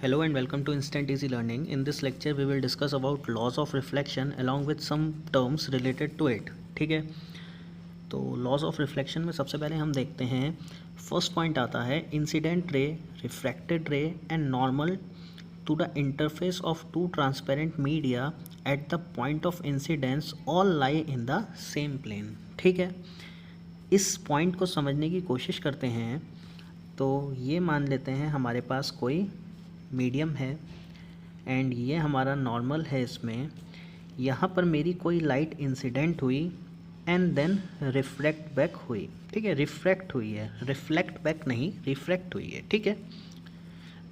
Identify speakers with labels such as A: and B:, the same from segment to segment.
A: Hello and welcome to Instant Easy Learning. In this lecture we will discuss about laws of reflection along with some terms related to it. ठीक है, तो laws of reflection में सबसे पहले हम देखते हैं फर्स्ट पॉइंट आता है incident ray, refracted ray and normal to the interface of two transparent media at the point of incidence all lie in the same plane. ठीक है, इस पॉइंट को समझने की कोशिश करते हैं. तो ये मान लेते हैं हमारे पास कोई मीडियम है एंड ये हमारा नॉर्मल है. इसमें यहाँ पर मेरी कोई लाइट इंसिडेंट हुई एंड देन रिफ्लेक्ट बैक हुई. ठीक है, रिफ्रैक्ट हुई है, रिफ्लेक्ट बैक नहीं, रिफ्रैक्ट हुई है. ठीक है,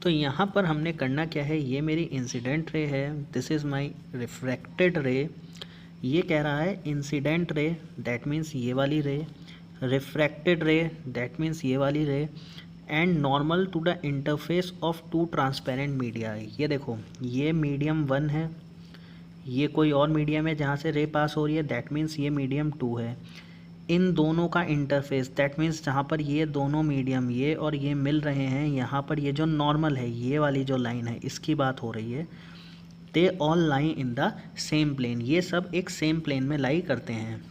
A: तो यहाँ पर हमने करना क्या है, ये मेरी इंसिडेंट रे है, दिस इज़ माय रिफ्रैक्टेड रे. ये कह रहा है इंसिडेंट रे, दैट मीन्स ये वाली रे, रिफ्रैक्टेड रे दैट मीन्स ये वाली ray, and normal to the interface of two transparent media. ये देखो, ये मीडियम 1 है, ये कोई और मीडियम है जहाँ से रे पास हो रही है, दैट मीन्स ये मीडियम 2 है. इन दोनों का इंटरफेस दैट मीन्स जहाँ पर ये दोनों मीडियम ये और ये मिल रहे हैं, यहाँ पर ये जो नॉर्मल है, ये वाली जो लाइन है, इसकी बात हो रही है. They all lie in the same plane. ये सब एक सेम प्लेन में लाई करते हैं.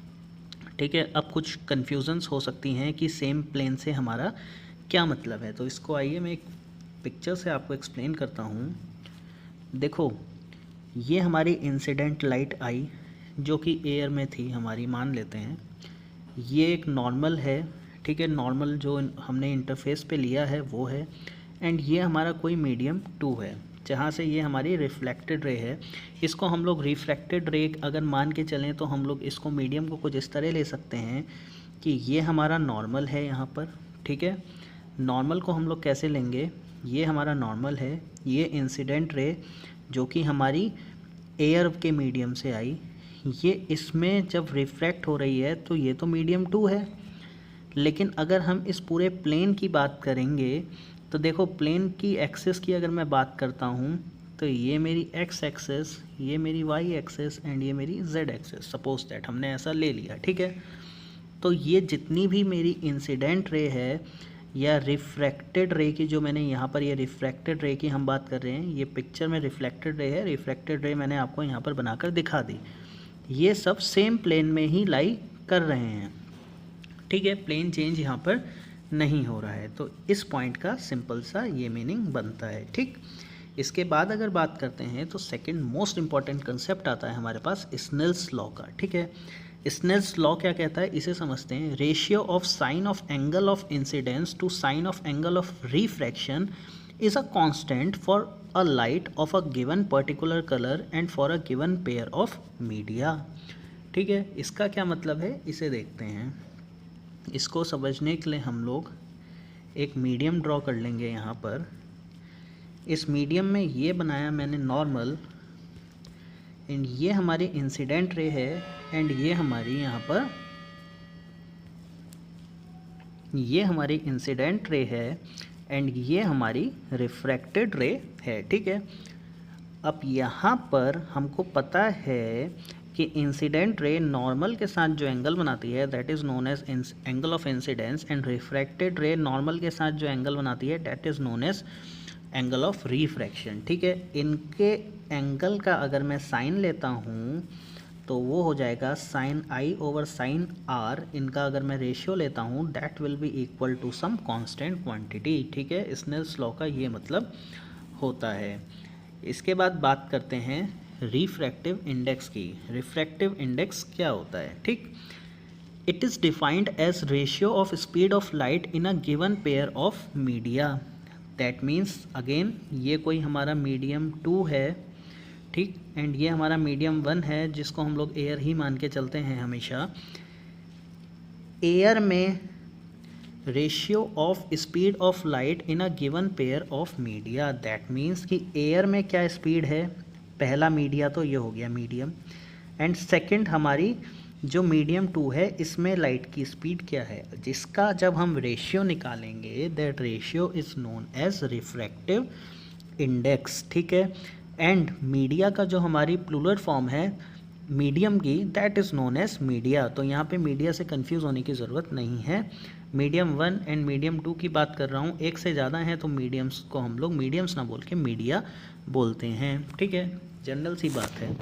A: ठीक है, अब कुछ कन्फ्यूजन्स हो सकती हैं कि सेम प्लेन से हमारा क्या मतलब है. तो इसको आइए मैं एक पिक्चर से आपको एक्सप्लेन करता हूँ. देखो, ये हमारी इंसिडेंट लाइट आई जो कि एयर में थी हमारी, मान लेते हैं. ये एक नॉर्मल है. ठीक है, नॉर्मल जो हमने इंटरफेस पे लिया है वो है, एंड ये हमारा कोई मीडियम 2 है जहाँ से ये हमारी रिफ्लेक्टेड रे है. इसको हम लोग रिफ्रैक्टेड रे अगर मान के चलें तो हम लोग इसको मीडियम को कुछ इस तरह ले सकते हैं कि ये हमारा नॉर्मल है यहाँ पर. ठीक है, नॉर्मल को हम लोग कैसे लेंगे, ये हमारा नॉर्मल है, ये इंसिडेंट रे जो कि हमारी एयर के मीडियम से आई, ये इसमें जब रिफ्रैक्ट हो रही है तो ये तो मीडियम 2 है. लेकिन अगर हम इस पूरे प्लेन की बात करेंगे तो देखो, प्लेन की एक्सिस की अगर मैं बात करता हूँ तो ये मेरी एक्स एक्सिस, ये मेरी वाई एक्सिस एंड ये मेरी जेड एक्सिस. सपोज दैट हमने ऐसा ले लिया. ठीक है, तो ये जितनी भी मेरी इंसिडेंट रे है या रिफ्रैक्टेड रे की, जो मैंने यहाँ पर ये रिफ्रैक्टेड रे की हम बात कर रहे हैं, ये पिक्चर में रिफ्लेक्टेड रे है, रिफ्रैक्टेड रे मैंने आपको यहाँ पर बनाकर दिखा दी. ये सब सेम प्लेन में ही लाई कर रहे हैं. ठीक है, प्लेन चेंज यहाँ पर नहीं हो रहा है. तो इस पॉइंट का सिंपल सा ये मीनिंग बनता है. ठीक, इसके बाद अगर बात करते हैं तो सेकंड मोस्ट इम्पॉर्टेंट कंसेप्ट आता है हमारे पास स्नेल्स लॉ का. ठीक है, स्नेल्स लॉ क्या कहता है, इसे समझते हैं. Ratio of sine of angle of incidence to sine of angle of refraction is a constant for a light of a given particular colour and for a given pair of media. ठीक है, इसका क्या मतलब है, इसे देखते हैं. इसको समझने के लिए हम लोग एक मीडियम ड्रॉ कर लेंगे. यहाँ पर इस मीडियम में ये बनाया मैंने नॉर्मल, एंड ये हमारी इंसिडेंट रे है, एंड ये हमारी यहाँ पर ये हमारी इंसिडेंट रे है, एंड ये हमारी रिफ्रैक्टेड रे है. ठीक है, अब यहाँ पर हमको पता है कि इंसिडेंट रे नॉर्मल के साथ जो एंगल बनाती है that is known as angle of incidence, and refracted ray normal के साथ जो एंगल बनाती है that is known as angle of refraction. ठीक है, इनके एंगल का अगर मैं साइन लेता हूँ तो वो हो जाएगा sign I over sign are. इनका अगर मैं रेशियो लेता हूँ that will be equal to some constant quantity. ठीक है, स्नेल्स लॉ का ये मतलब होता है. इसके बाद बात करते हैं रिफ्रैक्टिव इंडेक्स की. रिफ्रैक्टिव इंडेक्स क्या होता है. ठीक, it is defined as ratio of speed of light in a given pair of media. That means again ये कोई हमारा मीडियम 2 है. ठीक, एंड ये हमारा मीडियम 1 है जिसको हम लोग एयर ही मान के चलते हैं हमेशा. एयर में ratio of speed of light in a given pair of media. That means कि एयर में क्या स्पीड है, पहला मीडिया तो ये हो गया मीडियम, एंड सेकंड हमारी जो मीडियम 2 है इसमें लाइट की स्पीड क्या है, जिसका जब हम रेशियो निकालेंगे that ratio is known as refractive index. ठीक है, एंड मीडिया का जो हमारी प्लूरल फॉर्म है मीडियम की that is known as media. तो यहाँ पे मीडिया से कंफ्यूज होने की ज़रूरत नहीं है. मीडियम 1 एंड मीडियम 2 की बात कर रहा हूँ, एक से ज़्यादा हैं तो मीडियम्स को हम लोग मीडियम्स ना बोल के मीडिया बोलते हैं, ठीक है, जनरल सी बात है।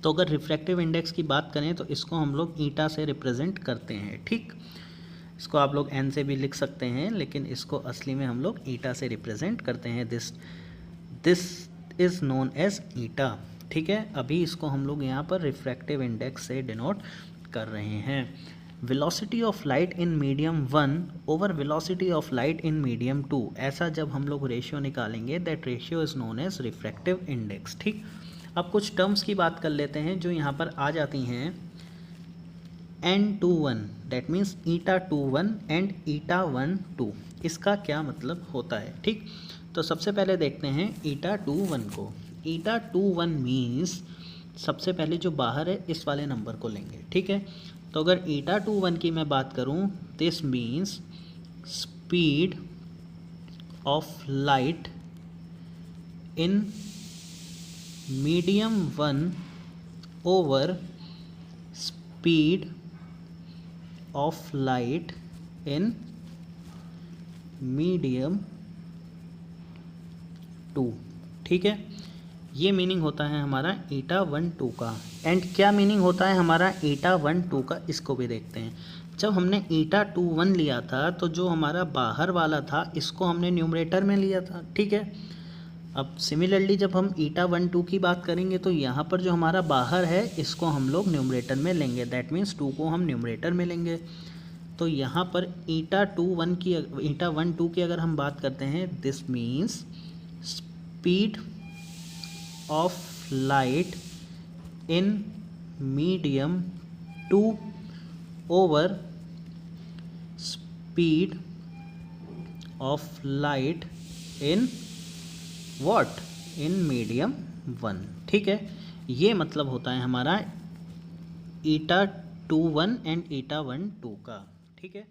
A: तो अगर रिफ्रैक्टिव इंडेक्स की बात करें तो इसको हम लोग ईटा से रिप्रेजेंट करते हैं, ठीक। इसको आप लोग एन से भी लिख सकते हैं, लेकिन इसको असली में हम लोग ईटा से रिप्रेजेंट करते हैं। दिस इज़ नोन एज ईटा, ठीक है। अभी इसको हम लोग यहाँ पर रिफ्रैक्टिव इंडेक्स से डिनोट कर रहे हैं। Velocity of light in medium 1 over velocity of light in medium 2, ऐसा जब हम लोग रेशियो निकालेंगे that ratio is known as refractive index, ठीक। अब कुछ टर्म्स की बात कर लेते हैं जो यहाँ पर आ जाती हैं। n21 that means eta 21 and eta 12, इसका क्या मतलब होता है, ठीक। तो सबसे पहले देखते हैं ईटा 21 को। ईटा 21 मीन्स सबसे पहले जो बाहर है इस वाले नंबर को लेंगे, ठीक है। तो अगर ईटा 21 की मैं बात करूं, this means speed of light in medium 1 over speed of light in medium 2, ठीक है। ये मीनिंग होता है हमारा ईटा 1-2 का। एंड क्या मीनिंग होता है हमारा ईटा 1-2 का, इसको भी देखते हैं। जब हमने ईटा 21 लिया था तो जो हमारा बाहर वाला था इसको हमने न्यूमरेटर में लिया था, ठीक है। अब सिमिलरली जब हम ईटा 1-2 की बात करेंगे तो यहाँ पर जो हमारा बाहर है इसको हम लोग न्यूमरेटर में लेंगे, दैट मीन्स 2 को हम न्यूमरेटर में लेंगे। तो यहाँ पर ईटा 1-2 की अगर हम बात करते हैं, this means speed of light in medium 2 over speed of light in what, in medium 1, ठीक है। ये मतलब होता है हमारा ईटा 21 एंड ईटा 1-2 का, ठीक है।